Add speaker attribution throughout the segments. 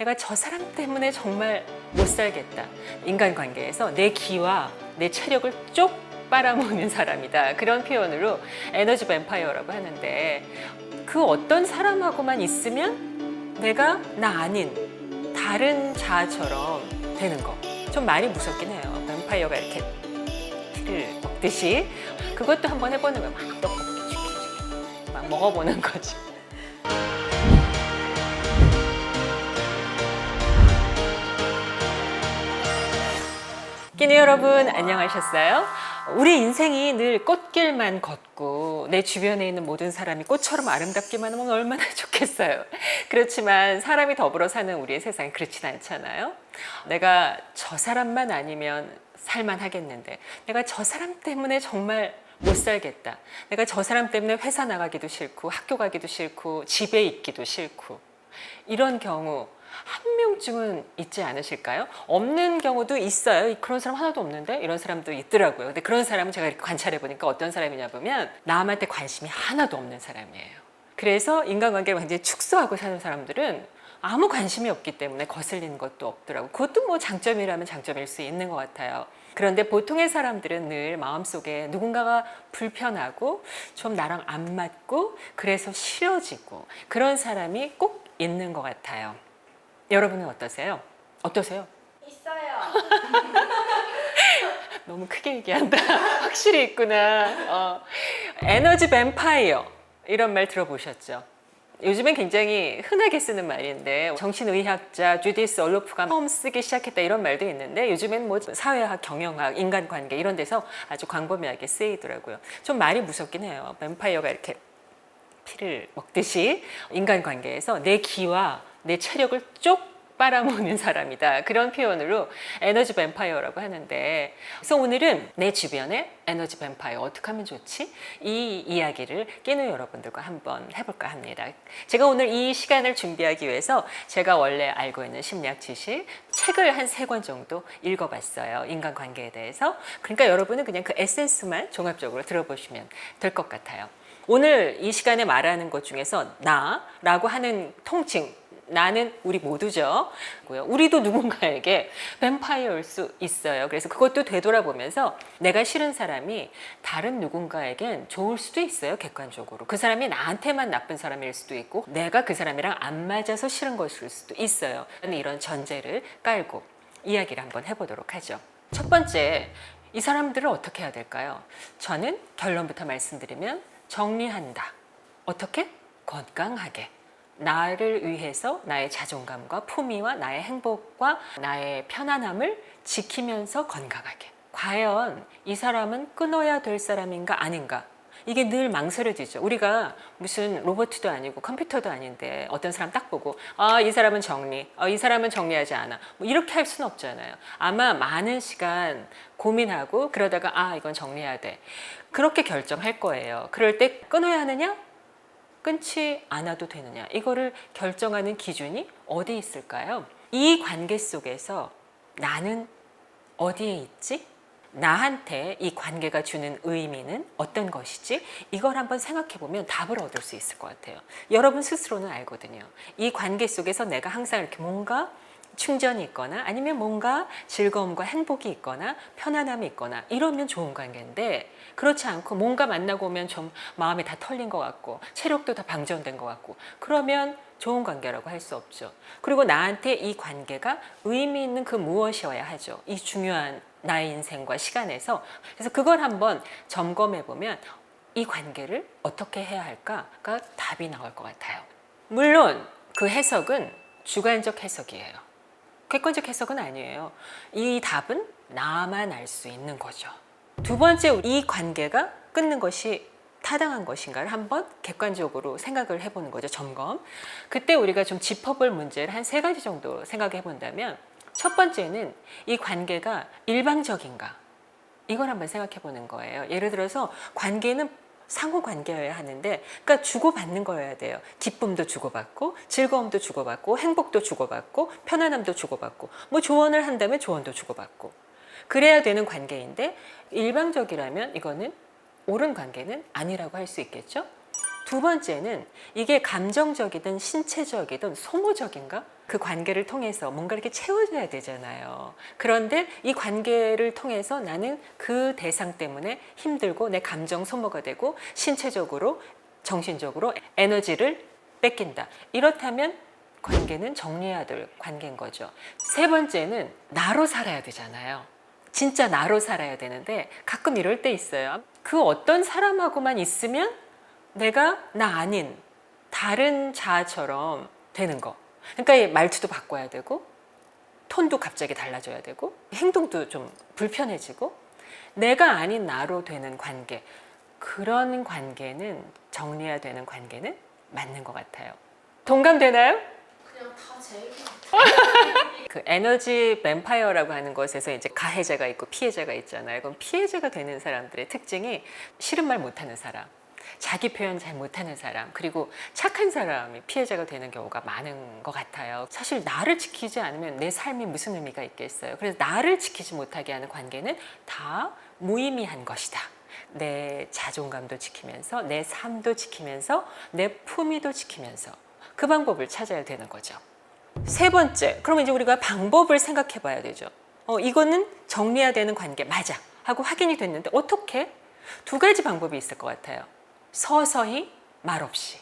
Speaker 1: 내가 저 사람 때문에 정말 못 살겠다. 인간관계에서 내 기와 내 체력을 쪽 빨아먹는 사람이다. 그런 표현으로 에너지 뱀파이어라고 하는데, 그 어떤 사람하고만 있으면 내가 나 아닌 다른 자아처럼 되는 거. 좀 많이 무섭긴 해요. 뱀파이어가 이렇게 피를 먹듯이. 그것도 한번 해보는 거예요. 막 떡볶이 막 먹어보는 거지. 끼니 여러분, 안녕하셨어요? 우리 인생이 늘 꽃길만 걷고 내 주변에 있는 모든 사람이 꽃처럼 아름답기만 하면 얼마나 좋겠어요. 그렇지만 사람이 더불어 사는 우리의 세상이 그렇진 않잖아요. 내가 저 사람만 아니면 살만하겠는데, 내가 저 사람 때문에 정말 못 살겠다. 내가 저 사람 때문에 회사 나가기도 싫고 학교 가기도 싫고 집에 있기도 싫고, 이런 경우 한 명쯤은 있지 않으실까요? 없는 경우도 있어요. 그런 사람 하나도 없는데? 이런 사람도 있더라고요. 근데 그런 사람은 제가 이렇게 관찰해 보니까 어떤 사람이냐 보면 남한테 관심이 하나도 없는 사람이에요. 그래서 인간관계를 굉장히 축소하고 사는 사람들은 아무 관심이 없기 때문에 거슬리는 것도 없더라고요. 그것도 뭐 장점이라면 장점일 수 있는 것 같아요. 그런데 보통의 사람들은 늘 마음속에 누군가가 불편하고 좀 나랑 안 맞고 그래서 싫어지고 그런 사람이 꼭 있는 것 같아요. 여러분은 어떠세요? 어떠세요?
Speaker 2: 있어요.
Speaker 1: 너무 크게 얘기한다. 확실히 있구나. 에너지 뱀파이어, 이런 말 들어보셨죠? 요즘엔 굉장히 흔하게 쓰는 말인데, 정신의학자 주디스 얼로프가 처음 쓰기 시작했다 이런 말도 있는데, 요즘엔 뭐 사회학, 경영학, 인간관계 이런 데서 아주 광범위하게 쓰이더라고요. 좀 말이 무섭긴 해요. 뱀파이어가 이렇게 피를 먹듯이 인간관계에서 내 기와 내 체력을 쪽 빨아먹는 사람이다. 그런 표현으로 에너지 뱀파이어라고 하는데, 그래서 오늘은 내 주변에 에너지 뱀파이어 어떻게 하면 좋지? 이 이야기를 끼누 여러분들과 한번 해볼까 합니다. 제가 오늘 이 시간을 준비하기 위해서 제가 원래 알고 있는 심리학 지식, 책을 한 3권 정도 읽어봤어요. 인간관계에 대해서. 그러니까 여러분은 그냥 그 에센스만 종합적으로 들어보시면 될 것 같아요. 오늘 이 시간에 말하는 것 중에서 나라고 하는 통칭, 나는 우리 모두죠. 우리도 누군가에게 뱀파이어일 수 있어요. 그래서 그것도 되돌아보면서 내가 싫은 사람이 다른 누군가에겐 좋을 수도 있어요. 객관적으로. 그 사람이 나한테만 나쁜 사람일 수도 있고 내가 그 사람이랑 안 맞아서 싫은 것일 수도 있어요. 이런 전제를 깔고 이야기를 한번 해보도록 하죠. 첫 번째, 이 사람들을 어떻게 해야 될까요? 저는 결론부터 말씀드리면 정리한다. 어떻게? 건강하게. 나를 위해서 나의 자존감과 품위와 나의 행복과 나의 편안함을 지키면서 건강하게. 과연 이 사람은 끊어야 될 사람인가 아닌가? 이게 늘 망설여지죠. 우리가 무슨 로봇도 아니고 컴퓨터도 아닌데 어떤 사람 딱 보고 이 사람은 정리, 이 사람은 정리하지 않아. 뭐 이렇게 할 수는 없잖아요. 아마 많은 시간 고민하고 그러다가 이건 정리해야 돼. 그렇게 결정할 거예요. 그럴 때 끊어야 하느냐? 끊지 않아도 되느냐, 이거를 결정하는 기준이 어디 있을까요? 이 관계 속에서 나는 어디에 있지? 나한테 이 관계가 주는 의미는 어떤 것이지? 이걸 한번 생각해 보면 답을 얻을 수 있을 것 같아요. 여러분 스스로는 알거든요. 이 관계 속에서 내가 항상 이렇게 뭔가 충전이 있거나 아니면 뭔가 즐거움과 행복이 있거나 편안함이 있거나 이러면 좋은 관계인데, 그렇지 않고 뭔가 만나고 오면 좀 마음이 다 털린 것 같고 체력도 다 방전된 것 같고, 그러면 좋은 관계라고 할 수 없죠. 그리고 나한테 이 관계가 의미 있는 그 무엇이어야 하죠. 이 중요한 나의 인생과 시간에서. 그래서 그걸 한번 점검해 보면 이 관계를 어떻게 해야 할까가 답이 나올 것 같아요. 물론 그 해석은 주관적 해석이에요. 객관적 해석은 아니에요. 이 답은 나만 알 수 있는 거죠. 두 번째, 이 관계가 끊는 것이 타당한 것인가를 한번 객관적으로 생각을 해보는 거죠. 점검. 그때 우리가 좀 짚어볼 문제를 한 3가지 정도 생각해 본다면, 첫 번째는 이 관계가 일방적인가? 이걸 한번 생각해 보는 거예요. 예를 들어서 관계는 상호 관계여야 하는데, 그러니까 주고받는 거여야 돼요. 기쁨도 주고받고 즐거움도 주고받고 행복도 주고받고 편안함도 주고받고, 뭐 조언을 한다면 조언도 주고받고, 그래야 되는 관계인데 일방적이라면 이거는 옳은 관계는 아니라고 할 수 있겠죠. 두 번째는 이게 감정적이든 신체적이든 소모적인가? 그 관계를 통해서 뭔가 이렇게 채워줘야 되잖아요. 그런데 이 관계를 통해서 나는 그 대상 때문에 힘들고 내 감정 소모가 되고 신체적으로, 정신적으로 에너지를 뺏긴다. 이렇다면 관계는 정리해야 될 관계인 거죠. 세 번째는 나로 살아야 되잖아요. 진짜 나로 살아야 되는데 가끔 이럴 때 있어요. 그 어떤 사람하고만 있으면 내가 나 아닌 다른 자아처럼 되는 거. 그러니까 말투도 바꿔야 되고 톤도 갑자기 달라져야 되고 행동도 좀 불편해지고 내가 아닌 나로 되는 관계. 그런 관계는 정리해야 되는 관계는 맞는 것 같아요. 동감되나요?
Speaker 2: 그냥 다 제 얘기 같아요.
Speaker 1: 그 에너지 뱀파이어라고 하는 것에서 이제 가해자가 있고 피해자가 있잖아요. 그럼 피해자가 되는 사람들의 특징이 싫은 말 못하는 사람, 자기 표현 잘 못하는 사람, 그리고 착한 사람이 피해자가 되는 경우가 많은 것 같아요. 사실 나를 지키지 않으면 내 삶이 무슨 의미가 있겠어요. 그래서 나를 지키지 못하게 하는 관계는 다 무의미한 것이다. 내 자존감도 지키면서 내 삶도 지키면서 내 품위도 지키면서 그 방법을 찾아야 되는 거죠. 세 번째, 그러면 이제 우리가 방법을 생각해 봐야 되죠. 이거는 정리해야 되는 관계 맞아 하고 확인이 됐는데 어떻게? 두 가지 방법이 있을 것 같아요. 서서히, 말없이.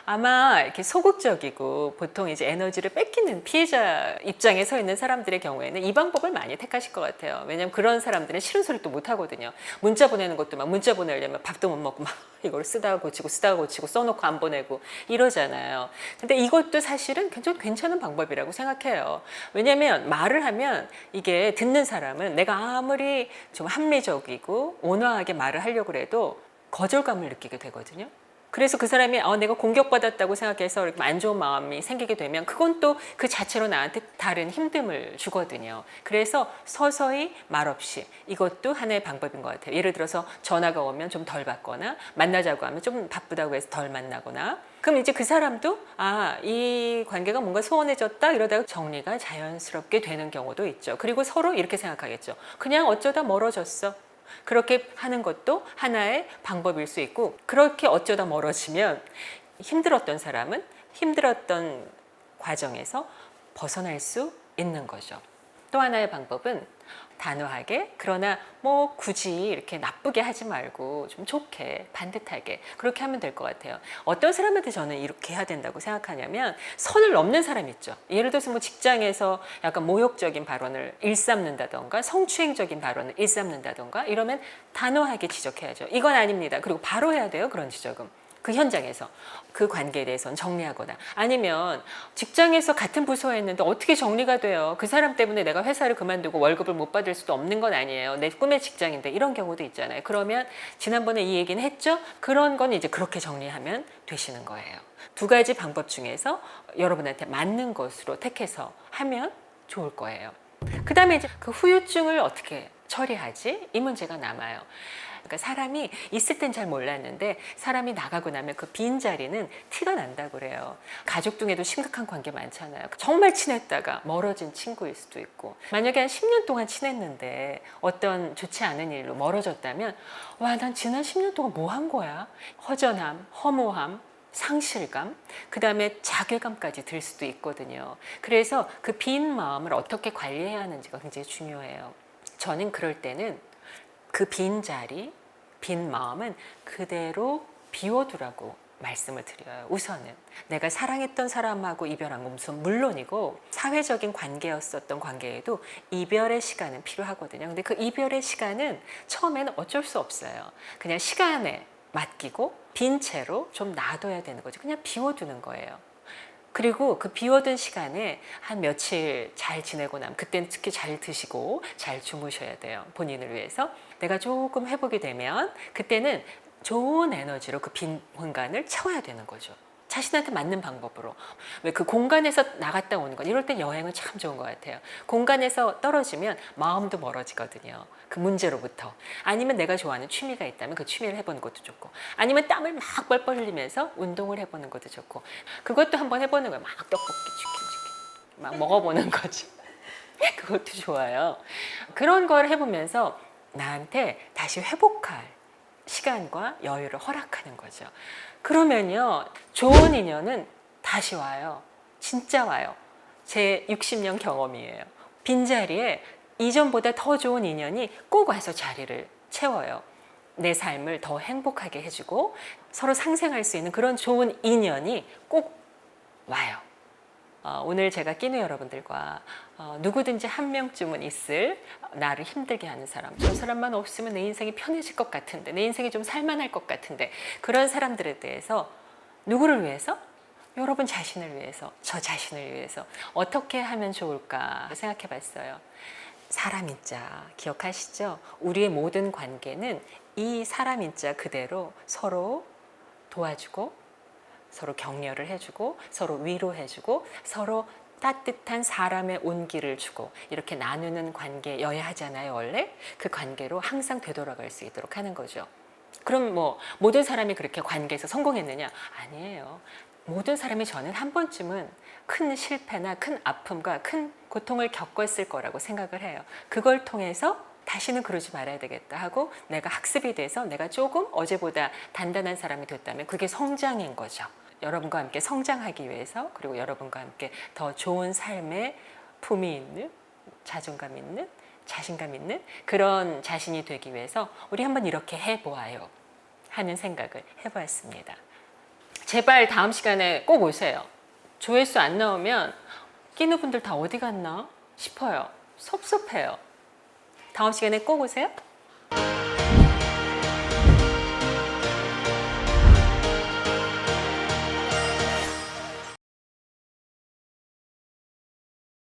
Speaker 1: 아마 이렇게 소극적이고 보통 이제 에너지를 뺏기는 피해자 입장에 서 있는 사람들의 경우에는 이 방법을 많이 택하실 것 같아요. 왜냐하면 그런 사람들은 싫은 소리 또 못 하거든요. 문자 보내는 것도 막 문자 보내려면 밥도 못 먹고 막 이걸 쓰다가 고치고 써놓고 안 보내고 이러잖아요. 근데 이것도 사실은 좀 괜찮은 방법이라고 생각해요. 왜냐하면 말을 하면 이게 듣는 사람은 내가 아무리 좀 합리적이고 온화하게 말을 하려고 해도 거절감을 느끼게 되거든요. 그래서 그 사람이 내가 공격받았다고 생각해서 이렇게 안 좋은 마음이 생기게 되면 그건 또 그 자체로 나한테 다른 힘듦을 주거든요. 그래서 서서히 말없이 이것도 하나의 방법인 것 같아요. 예를 들어서 전화가 오면 좀 덜 받거나 만나자고 하면 좀 바쁘다고 해서 덜 만나거나 그럼 이제 그 사람도 이 관계가 뭔가 소원해졌다 이러다가 정리가 자연스럽게 되는 경우도 있죠. 그리고 서로 이렇게 생각하겠죠. 그냥 어쩌다 멀어졌어. 그렇게 하는 것도 하나의 방법일 수 있고 그렇게 어쩌다 멀어지면 힘들었던 사람은 힘들었던 과정에서 벗어날 수 있는 거죠. 또 하나의 방법은 단호하게 그러나 뭐 굳이 이렇게 나쁘게 하지 말고 좀 좋게 반듯하게 그렇게 하면 될 것 같아요. 어떤 사람한테 저는 이렇게 해야 된다고 생각하냐면 선을 넘는 사람 있죠. 예를 들어서 뭐 직장에서 약간 모욕적인 발언을 일삼는다던가 성추행적인 발언을 일삼는다던가 이러면 단호하게 지적해야죠. 이건 아닙니다. 그리고 바로 해야 돼요. 그런 지적은. 그 현장에서 그 관계에 대해서는 정리하거나 아니면 직장에서 같은 부서에 있는데 어떻게 정리가 돼요? 그 사람 때문에 내가 회사를 그만두고 월급을 못 받을 수도 없는 건 아니에요. 내 꿈의 직장인데 이런 경우도 있잖아요. 그러면 지난번에 이 얘기는 했죠? 그런 건 이제 그렇게 정리하면 되시는 거예요. 두 가지 방법 중에서 여러분한테 맞는 것으로 택해서 하면 좋을 거예요. 그 다음에 이제 그 후유증을 어떻게 처리하지? 이 문제가 남아요. 그러니까 사람이 있을 땐 잘 몰랐는데 사람이 나가고 나면 그 빈 자리는 티가 난다고 그래요. 가족 중에도 심각한 관계 많잖아요. 정말 친했다가 멀어진 친구일 수도 있고 만약에 한 10년 동안 친했는데 어떤 좋지 않은 일로 멀어졌다면 와, 난 지난 10년 동안 뭐 한 거야? 허전함, 허무함, 상실감, 그 다음에 자괴감까지 들 수도 있거든요. 그래서 그 빈 마음을 어떻게 관리해야 하는지가 굉장히 중요해요. 저는 그럴 때는 그 빈 자리, 빈 마음은 그대로 비워두라고 말씀을 드려요. 우선은 내가 사랑했던 사람하고 이별한 건 우선 물론이고 사회적인 관계였었던 관계에도 이별의 시간은 필요하거든요. 근데 그 이별의 시간은 처음에는 어쩔 수 없어요. 그냥 시간에 맡기고 빈 채로 좀 놔둬야 되는 거죠. 그냥 비워두는 거예요. 그리고 그 비워둔 시간에 한 며칠 잘 지내고 나면 그때는 특히 잘 드시고 잘 주무셔야 돼요. 본인을 위해서. 내가 조금 회복이 되면 그때는 좋은 에너지로 그 빈 공간을 채워야 되는 거죠. 자신한테 맞는 방법으로. 왜 그 공간에서 나갔다 오는 건 이럴 때 여행은 참 좋은 것 같아요. 공간에서 떨어지면 마음도 멀어지거든요. 그 문제로부터. 아니면 내가 좋아하는 취미가 있다면 그 취미를 해보는 것도 좋고 아니면 땀을 막 뻘뻘 흘리면서 운동을 해보는 것도 좋고 그것도 한번 해보는 거예요. 막 떡볶이 치킨 막 먹어보는 거죠. 그것도 좋아요. 그런 걸 해보면서 나한테 다시 회복할 시간과 여유를 허락하는 거죠. 그러면요, 좋은 인연은 다시 와요. 진짜 와요. 제 60년 경험이에요. 빈자리에 이전보다 더 좋은 인연이 꼭 와서 자리를 채워요. 내 삶을 더 행복하게 해주고 서로 상생할 수 있는 그런 좋은 인연이 꼭 와요. 오늘 제가 끼누 여러분들과 누구든지 한 명쯤은 있을 나를 힘들게 하는 사람, 저 사람만 없으면 내 인생이 편해질 것 같은데, 내 인생이 좀 살만할 것 같은데, 그런 사람들에 대해서 누구를 위해서? 여러분 자신을 위해서, 저 자신을 위해서 어떻게 하면 좋을까 생각해 봤어요. 사람 인자 기억하시죠? 우리의 모든 관계는 이 사람 인자 그대로 서로 도와주고, 서로 격려를 해주고, 서로 위로해주고, 서로 따뜻한 사람의 온기를 주고, 이렇게 나누는 관계여야 하잖아요, 원래. 그 관계로 항상 되돌아갈 수 있도록 하는 거죠. 그럼 뭐 모든 사람이 그렇게 관계에서 성공했느냐? 아니에요. 모든 사람이 저는 한 번쯤은 큰 실패나 큰 아픔과 큰 고통을 겪었을 거라고 생각을 해요. 그걸 통해서 다시는 그러지 말아야 되겠다 하고 내가 학습이 돼서 내가 조금 어제보다 단단한 사람이 됐다면 그게 성장인 거죠. 여러분과 함께 성장하기 위해서, 그리고 여러분과 함께 더 좋은 삶의 품이 있는, 자존감 있는, 자신감 있는 그런 자신이 되기 위해서 우리 한번 이렇게 해보아요 하는 생각을 해보았습니다. 제발 다음 시간에 꼭 오세요. 조회수 안 나오면 끼누 분들 다 어디 갔나 싶어요. 섭섭해요. 다음 시간에 꼭 오세요.